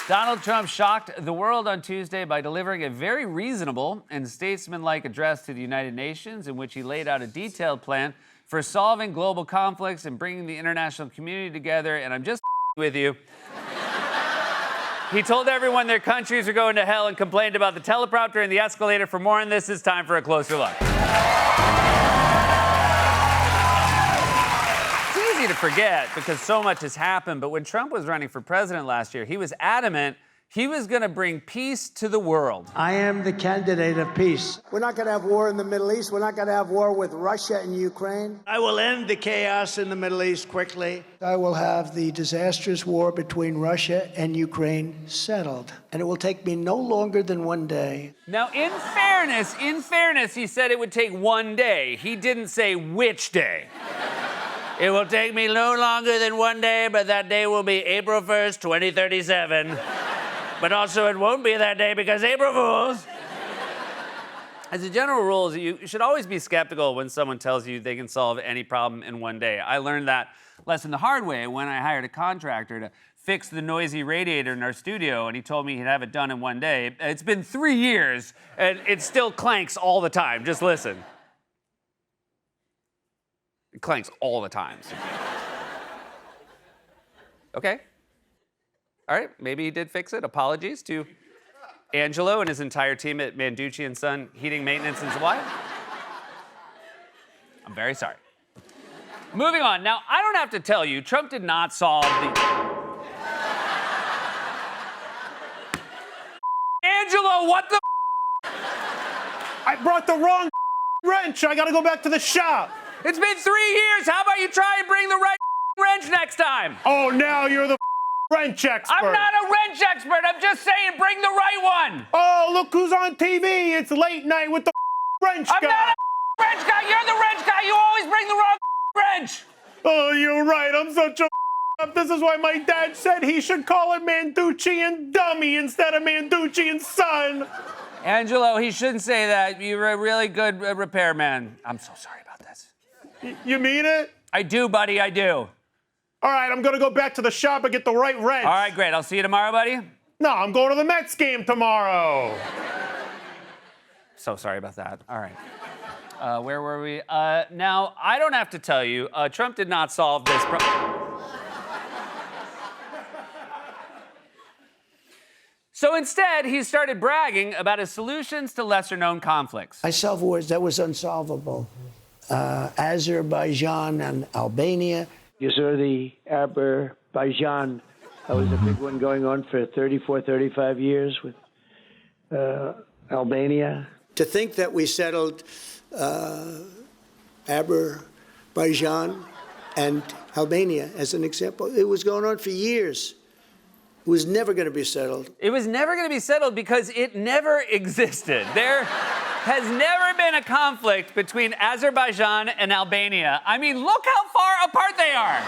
Donald Trump shocked the world on Tuesday by delivering a very reasonable and statesmanlike address to the United Nations in which he laid out a detailed plan for solving global conflicts and bringing the international community together. And I'm just with you. He told everyone their countries are going to hell and complained about the teleprompter and the escalator. For more on this, it's time for a closer look. It's easy to forget because so much has happened, but when Trump was running for president last year, he was adamant he was going to bring peace to the world. I am the candidate of peace. We're not going to have war in the Middle East. We're not going to have war with Russia and Ukraine. I will end the chaos in the Middle East quickly. I will have the disastrous war between Russia and Ukraine settled. And it will take me no longer than one day. Now, in fairness, he said it would take one day. He didn't say which day. It will take me no longer than one day, but that day will be April 1st, 2037. But also it won't be that day because April Fools. As a general rule, you should always be skeptical when someone tells you they can solve any problem in one day. I learned that lesson the hard way when I hired a contractor to fix the noisy radiator in our studio, and he told me he'd have it done in one day. It's been 3 years, and it still clanks all the time. Just listen. It clanks all the time. Okay. All right, maybe he did fix it. Apologies to Angelo and his entire team at Manducci & Son Heating, Maintenance, and Supply. I'm very sorry. Moving on. Now, I don't have to tell you, Trump did not solve the... Angelo, what the... I brought the wrong wrench. I gotta go back to the shop. It's been 3 years. How about you try and bring the right wrench next time? Oh, now you're the wrench expert. I'm not a wrench expert. I'm just saying bring the right one. Oh, look who's on TV. It's Late Night with the wrench guy. I'm not a wrench guy. You're the wrench guy. You always bring the wrong wrench. Oh, you're right. I'm such a This is why my dad said he should call it Manducci & Dummy instead of Manducci & Son. Angelo, he shouldn't say that. You're a really good repairman. I'm so sorry about this. You mean it? I do, buddy. I do. All right, I'm gonna go back to the shop and get the right wrench. All right, great. I'll see you tomorrow, buddy. No, I'm going to the Mets game tomorrow. So sorry about that. All right. Where were we? Now, I don't have to tell you, Trump did not solve this problem. So instead, he started bragging about his solutions to lesser-known conflicts. I solved wars that was unsolvable. Azerbaijan and Albania. You saw the Azerbaijan. That was a big one going on for 34, 35 years with Albania. To think that we settled Azerbaijan and Albania as an example, it was going on for years. It was never going to be settled. It was never going to be settled because it never existed. There has never been a conflict between Azerbaijan and Albania. I mean, look how far apart they are.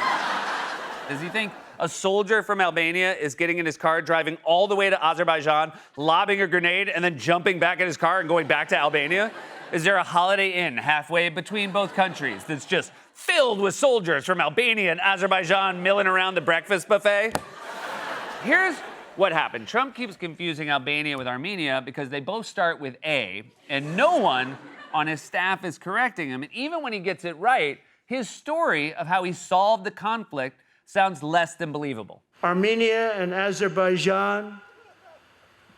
Does he think a soldier from Albania is getting in his car, driving all the way to Azerbaijan, lobbing a grenade, and then jumping back in his car and going back to Albania? Is there a Holiday Inn halfway between both countries that's just filled with soldiers from Albania and Azerbaijan milling around the breakfast buffet? Here's what happened. Trump keeps confusing Albania with Armenia because they both start with A, and no one on his staff is correcting him. And even when he gets it right, his story of how he solved the conflict sounds less than believable. Armenia and Azerbaijan,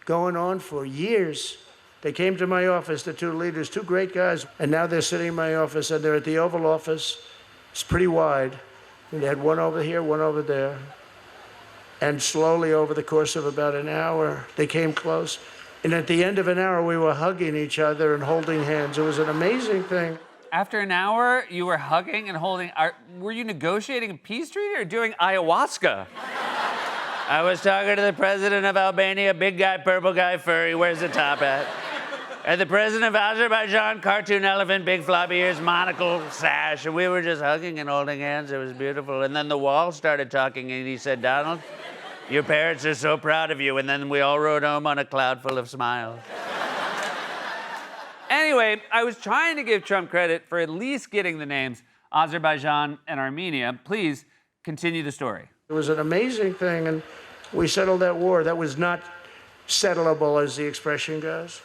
going on for years. They came to my office, the two leaders, two great guys, and now they're sitting in my office, and they're at the Oval Office. It's pretty wide. And they had one over here, one over there. And slowly, over the course of about an hour, they came close. And at the end of an hour, we were hugging each other and holding hands. It was an amazing thing. After an hour, you were hugging and holding. Were you negotiating a peace treaty or doing ayahuasca? I was talking to the president of Albania, big guy, purple guy, furry, wears a top hat. And the president of Azerbaijan, cartoon elephant, big floppy ears, monocle, sash. And we were just hugging and holding hands. It was beautiful. And then the wall started talking, and he said, Donald, your parents are so proud of you. And then we all rode home on a cloud full of smiles. Anyway, I was trying to give Trump credit for at least getting the names Azerbaijan and Armenia. Please continue the story. It was an amazing thing. And We settled that war. That was not settleable, as the expression goes.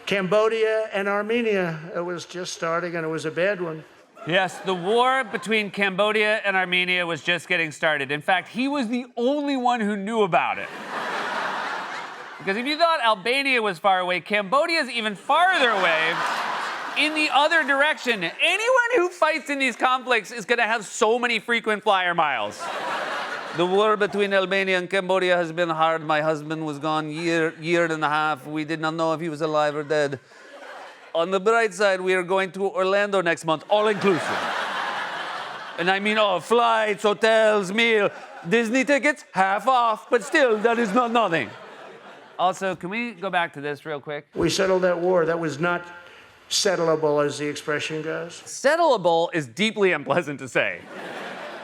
Cambodia and Armenia, it was just starting, and it was a bad one. Yes, the war between Cambodia and Armenia was just getting started. In fact, he was the only one who knew about it. Because if you thought Albania was far away, Cambodia is even farther away in the other direction. Anyone who fights in these conflicts is going to have so many frequent flyer miles. The war between Albania and Cambodia has been hard. My husband was gone year and a half. We did not know if he was alive or dead. On the bright side, we are going to Orlando next month, all inclusive. And I mean, flights, hotels, meal, Disney tickets, half off, but still, that is not nothing. Also, can we go back to this real quick? We settled that war. That was not settleable, as the expression goes. Settleable is deeply unpleasant to say.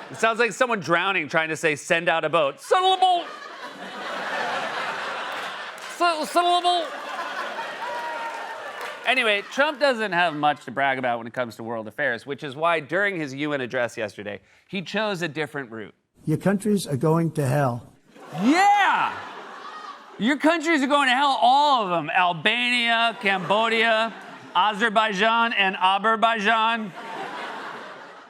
It sounds like someone drowning trying to say, send out a boat. Settleable! Settleable! Anyway, Trump doesn't have much to brag about when it comes to world affairs, which is why during his UN address yesterday, he chose a different route. Your countries are going to hell. Yeah! Your countries are going to hell, all of them. Albania, Cambodia, Azerbaijan, and Azerbaijan.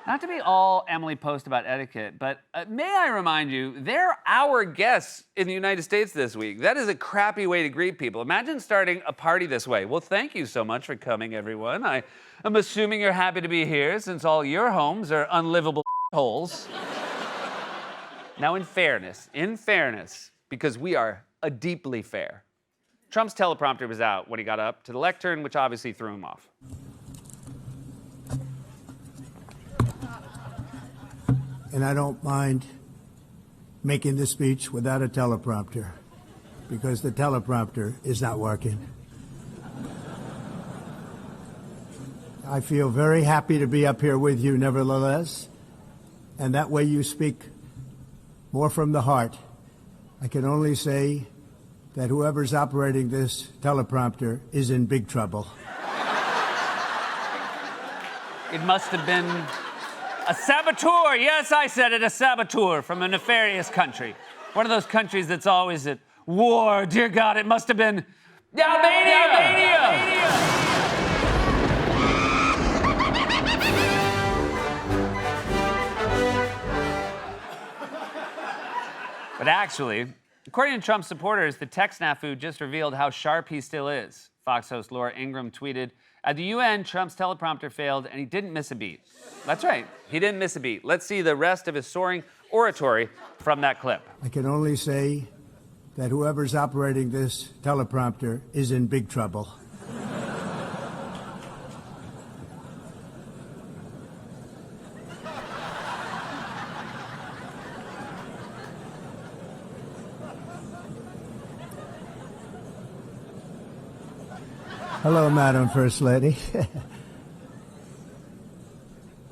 Not to be all Emily Post about etiquette, but may I remind you, they're our guests in the United States this week. That is a crappy way to greet people. Imagine starting a party this way. Well, thank you so much for coming, everyone. I am assuming you're happy to be here since all your homes are unlivable holes. Now, in fairness, because we are a deeply fair, Trump's teleprompter was out when he got up to the lectern, which obviously threw him off. And I don't mind making this speech without a teleprompter, because the teleprompter is not working. I feel very happy to be up here with you, nevertheless, and that way you speak more from the heart. I can only say that whoever's operating this teleprompter is in big trouble. It must have been a saboteur. Yes, I said it, a saboteur from a nefarious country. One of those countries that's always at war. Dear God, it must have been Albania! But actually, according to Trump's supporters, the tech snafu just revealed how sharp he still is. Fox host Laura Ingraham tweeted, "At the UN, Trump's teleprompter failed and he didn't miss a beat." That's right, he didn't miss a beat. Let's see the rest of his soaring oratory from that clip. I can only say that whoever's operating this teleprompter is in big trouble. Hello, Madam First Lady.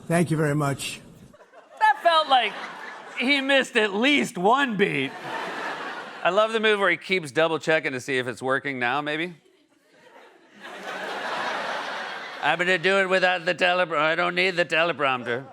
Thank you very much. That felt like he missed at least one beat. I love the move where he keeps double checking to see if it's working now, maybe. I'm gonna do it without the teleprompter. I don't need the teleprompter.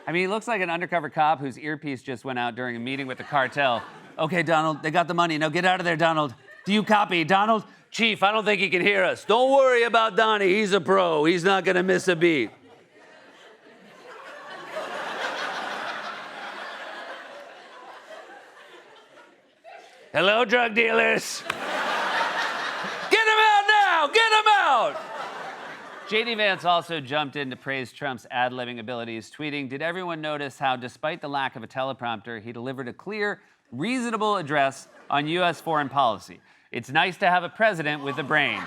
I mean, he looks like an undercover cop whose earpiece just went out during a meeting with the cartel. Okay, Donald, they got the money. Now get out of there, Donald. Do you copy? Donald? Chief, I don't think he can hear us. Don't worry about Donnie. He's a pro. He's not gonna miss a beat. Hello, drug dealers. Get him out now! Get him out! J.D. Vance also jumped in to praise Trump's ad-libbing abilities, tweeting, "Did everyone notice how, despite the lack of a teleprompter, he delivered a clear, reasonable address on U.S. foreign policy? It's nice to have a president with a brain."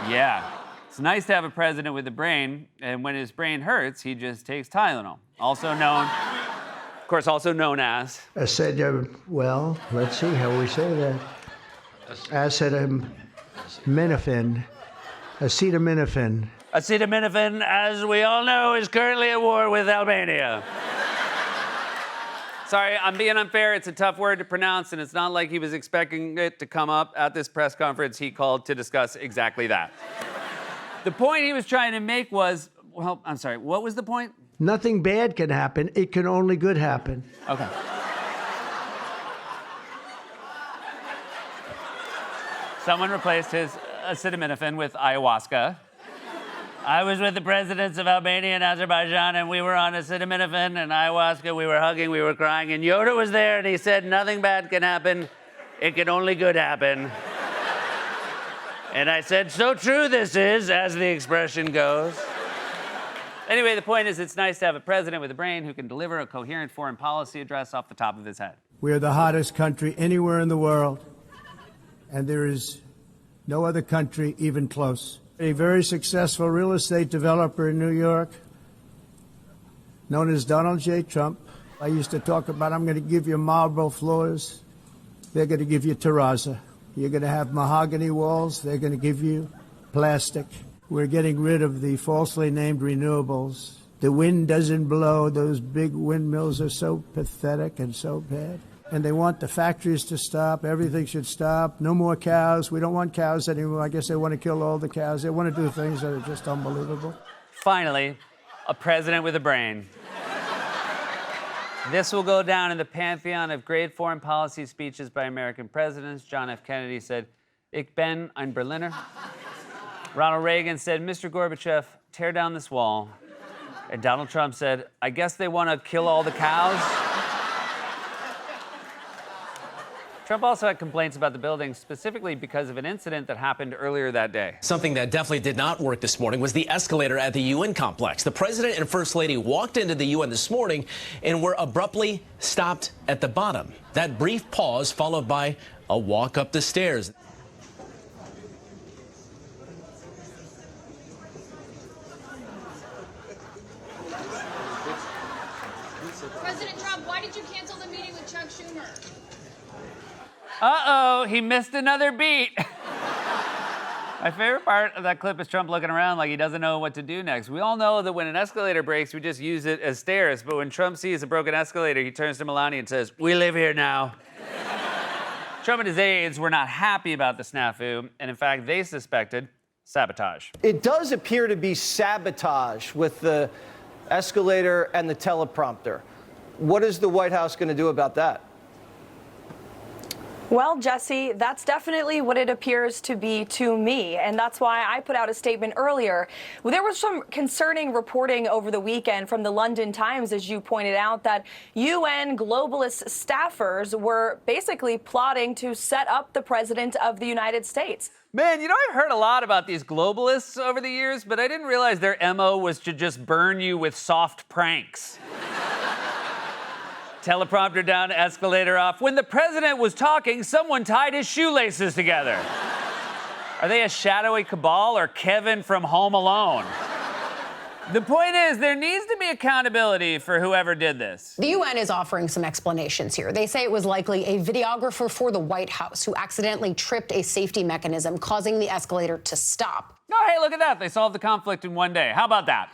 Yeah, it's nice to have a president with a brain, and when his brain hurts, he just takes Tylenol. Also known as... Well, let's see how we say that. Acetaminophen. Acetaminophen. Acetaminophen, as we all know, is currently at war with Albania. Sorry, I'm being unfair. It's a tough word to pronounce, and it's not like he was expecting it to come up at this press conference he called to discuss exactly that. The point he was trying to make was, well, I'm sorry, what was the point? Nothing bad can happen. It can only good happen. Okay. Someone replaced his acetaminophen with ayahuasca. I was with the presidents of Albania and Azerbaijan, and we were on acetaminophen and ayahuasca. We were hugging, we were crying, and Yoda was there, and he said, nothing bad can happen. It can only good happen. And I said, so true this is, as the expression goes. Anyway, the point is, it's nice to have a president with a brain who can deliver a coherent foreign policy address off the top of his head. We're the hottest country anywhere in the world, and there is no other country even close. A very successful real estate developer in New York, known as Donald J. Trump. I used to talk about, I'm going to give you marble floors. They're going to give you terrazzo. You're going to have mahogany walls. They're going to give you plastic. We're getting rid of the falsely named renewables. The wind doesn't blow. Those big windmills are so pathetic and so bad. And they want the factories to stop. Everything should stop. No more cows. We don't want cows anymore. I guess they want to kill all the cows. They want to do things that are just unbelievable. Finally, a president with a brain. This will go down in the pantheon of great foreign policy speeches by American presidents. John F. Kennedy said, Ich bin ein Berliner. Ronald Reagan said, Mr. Gorbachev, tear down this wall. And Donald Trump said, I guess they want to kill all the cows. Trump also had complaints about the building, specifically because of an incident that happened earlier that day. Something that definitely did not work this morning was the escalator at the UN complex. The president and first lady walked into the UN this morning and were abruptly stopped at the bottom. That brief pause followed by a walk up the stairs. President Trump, why did you cancel the meeting with Chuck Schumer? Uh-oh, he missed another beat. My favorite part of that clip is Trump looking around like he doesn't know what to do next. We all know that when an escalator breaks, we just use it as stairs. But when Trump sees a broken escalator, he turns to Melania and says, we live here now. Trump and his aides were not happy about the snafu, and in fact, they suspected sabotage. It does appear to be sabotage with the escalator and the teleprompter. What is the White House going to do about that? Well, Jesse, that's definitely what it appears to be to me, and that's why I put out a statement earlier. There was some concerning reporting over the weekend from the London Times, as you pointed out, that UN globalist staffers were basically plotting to set up the president of the United States. Man, you know, I've heard a lot about these globalists over the years, but I didn't realize their MO was to just burn you with soft pranks. Teleprompter down, escalator off. When the president was talking, someone tied his shoelaces together. Are they a shadowy cabal or Kevin from Home Alone? The point is, there needs to be accountability for whoever did this. The UN is offering some explanations here. They say it was likely a videographer for the White House who accidentally tripped a safety mechanism, causing the escalator to stop. Oh, hey, look at that. They solved the conflict in one day. How about that?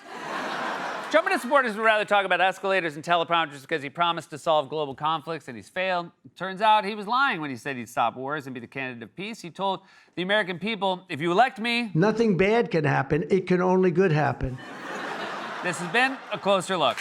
Trump and his supporters would rather talk about escalators and teleprompters because he promised to solve global conflicts and he's failed. Turns out he was lying when he said he'd stop wars and be the candidate of peace. He told the American people, if you elect me... Nothing bad can happen. It can only good happen. This has been A Closer Look.